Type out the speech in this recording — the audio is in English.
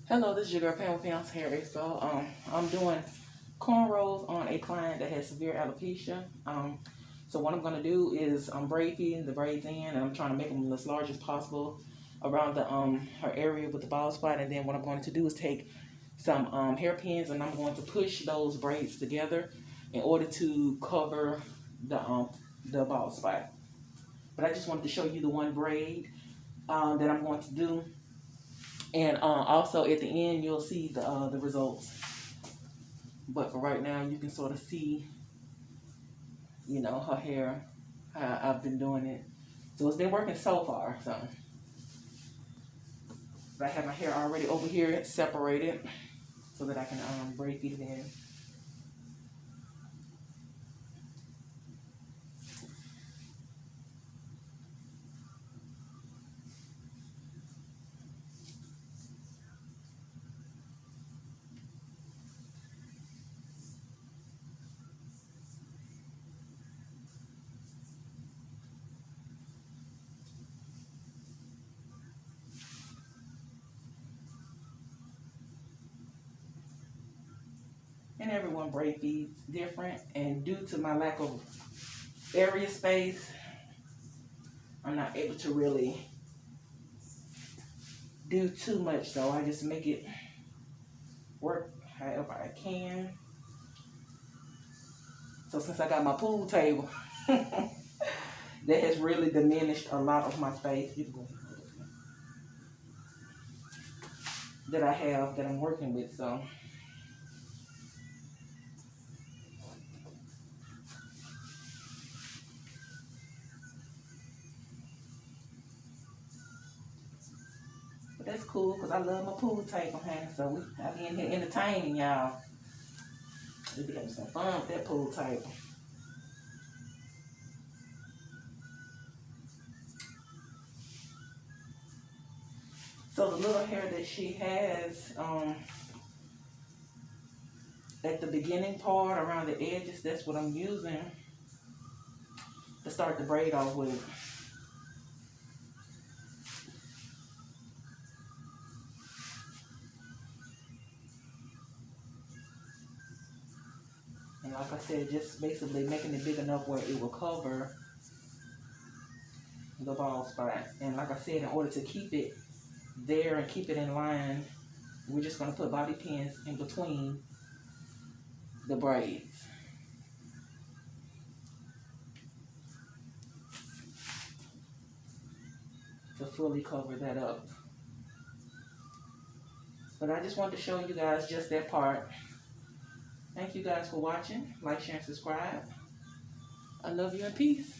Hello, this is your girl Pam with Pamshairexpo. I'm doing cornrows on a client that has severe alopecia. So what I'm going to do is I'm braid feeding the braids in, and I'm trying to make them as large as possible around the her area with the bald spot. And then what I'm going to do is take some hairpins, and I'm going to push those braids together in order to cover the bald spot. But I just wanted to show you the one braid that I'm going to do. And also at the end, you'll see the results. But for right now, you can sort of see, her hair, how I've been doing it. So it's been working so far. So but I have my hair already over here separated so that I can braid it in. And everyone braid feeds different, and due to my lack of area space, I'm not able to really do too much, so I just make it work however I can. So since I got my pool table, that has really diminished a lot of my space that I have, that I'm working with. So but that's cool because I love my pool table, honey. So I be in here entertaining y'all. We be having some fun with that pool table. So the little hair that she has at the beginning part around the edges, that's what I'm using to start the braid off with. And like I said, just basically making it big enough where it will cover the bald spot. And like I said, in order to keep it there and keep it in line, we're just going to put bobby pins in between the braids. To fully cover that up. But I just wanted to show you guys just that part. Thank you guys for watching. Like, share, and subscribe. I love you and peace.